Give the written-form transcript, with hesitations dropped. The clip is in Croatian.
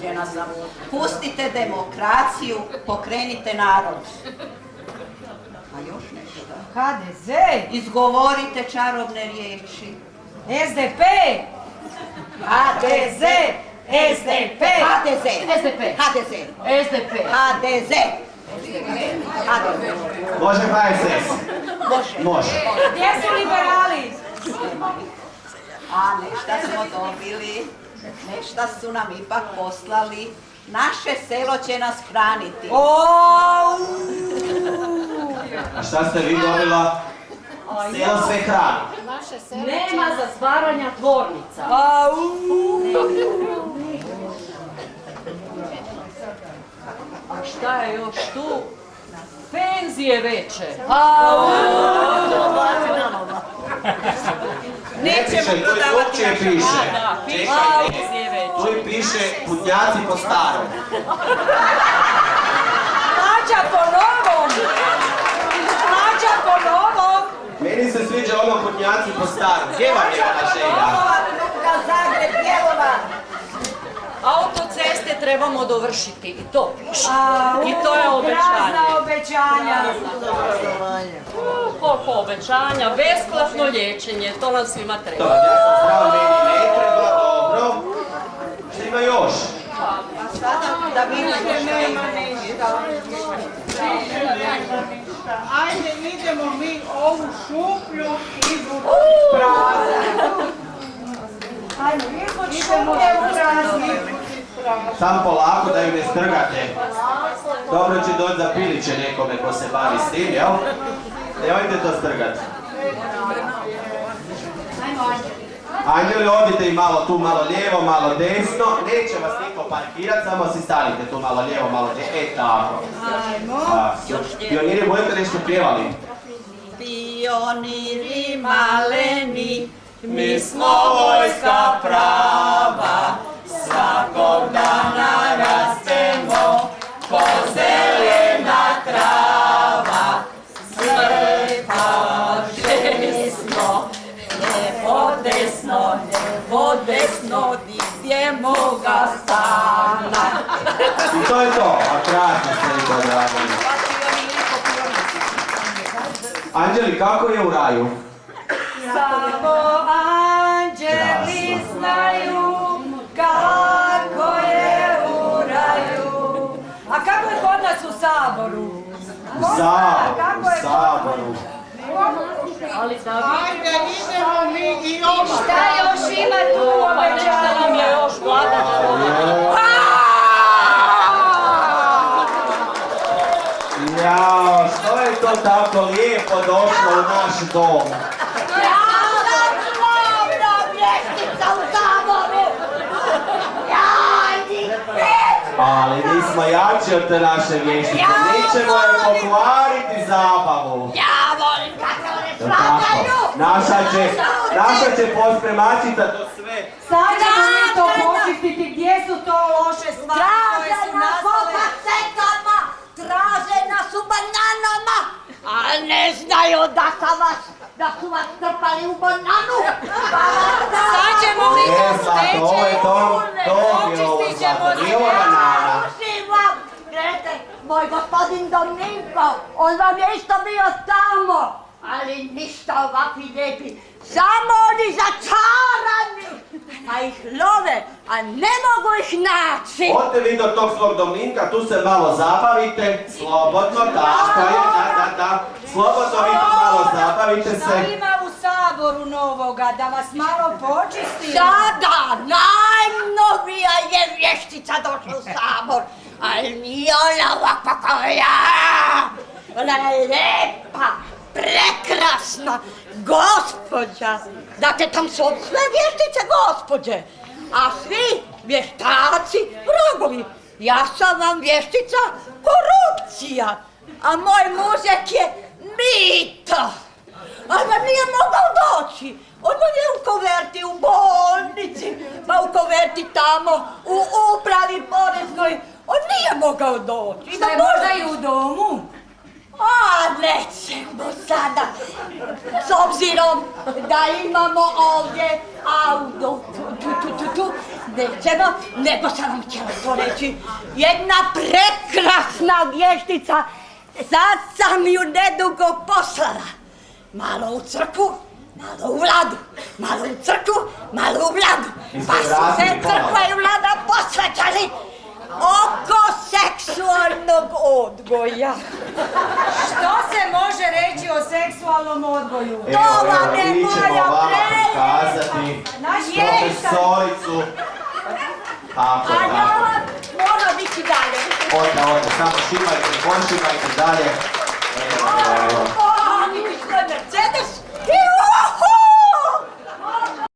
Rođena sam. Pustite demokraciju, pokrenite narod. A još nešto. HDZ. Izgovorite čarobne riječi. SDP. HDZ. SDP. HDZ. SDP. HDZ. SDP. HDZ. Može HSS? Može. Gdje su liberali? A nešta smo dobili, nešta su nam ipak poslali. Naše selo će nas hraniti. A šta ste vi dobila? Selo sve hrani. Nema zatvaranja tvornica. A šta je još tu? Penzije veće. Nećemo prodavati naša piše. Da, piše penzije veće. Tu i piše putnjaci po starom. Plaća po novom! Plaća po novom! Meni se sviđa ono putnjaci po starom. Gdje vam je ona želja? Zagreb, Bjelovar. Autoceste trebamo dovršiti i to piše. I to je obećanje. Prazna obećanja. Koliko obećanja, besplatno liječenje, to nam svima To, treba. ja sam zdrav, meni ne treba, dobro. Šta ima još? A sada da vidimo Nema ništa. Ajde, idemo mi ovu šuplju izvući praznu. Ajde, izvući šuplje u prazni. Sam polako da ju ne strgate. Dobro će doći za piliće nekome ko se bavi s tim, jel? Nemojte to strgati. Anđeli, odite i malo tu, malo lijevo, malo desno. Neće vas niko parkirat, samo si stanite tu malo lijevo, malo desno. E, tako. Pioniri, budete nešto pjevali? Pioniri maleni, mi smo vojska prava, svakog dana rastemo ko zelena trava. Srpaže smo, lijevo desno, dignemo ga stana. I to je to, a krasno ste mi to odradili. Anđeli, kako je u raju? Samo anđeli znaju kako je u raju. A kako je kod nas u Saboru? U Saboru. Ali da Ajde, idemo mi i ovo. šta još ima tu obećanja nam je još vlada Jao, što je to tako lijepo došlo u naš dom? Ali mi smo jači od te naše vještice, mi ćemo je pokvariti zabavu. Ja volim kako ne Tako, naša će pospremačica to sve. Sad ćemo mi to počistiti, gdje su to loše stvari koje su nastale. Traže nas u bananama, a ne znaju da su vas trpali u bananu. Sad ćemo mi to steći. To je to bilo ovo zlato, nije ovo banana. Gledajte, moj gospodin Dominko, on vam je isto bio tamo, ali ništa ovakvi lijepi, samo oni začarani, pa ih love, a ne mogu ih naći. Odite vi do tog svog Dominka, tu se malo zabavite, slobodno, tako je, da. Slobodno vi tu malo zabavite Šta se. ima u Saboru novoga, da vas malo počistim? Sada, najnovija je vještica došla u Sabor, ali nije ona ovakva kao ja. Ona je lijepa, prekrasna gospođa. Znate, tam su sve vještice gospođe, a svi vještaci vragovi. Ja sam vam vještica korupcija, a moj mužek je mito. Ali vam nije mogao doći. On vam je u koverti u bolnici, pa u koverti tamo u upravi poreznoj. On nije mogao doći. Šta je možda i u domu? A A nećemo sada, s obzirom da imamo ovdje auto, nećemo, nego sam vam htjela to reći, jedna prekrasna vještica, sad sam ju nedugo poslala, malo u crkvu, malo u Vladu, malo u crkvu, malo u Vladu, pa su se crkva i Vlada posvećali oko seksualnog odgoja. Što se može reći o seksualnom odgoju? Evo, vam je mi ćemo moja vama preljepša. pokazati Naš profesoricu. Tako, A ja tako. vam moram biti dalje. Ode, samo šimajte, počimajte dalje. Evo, evo.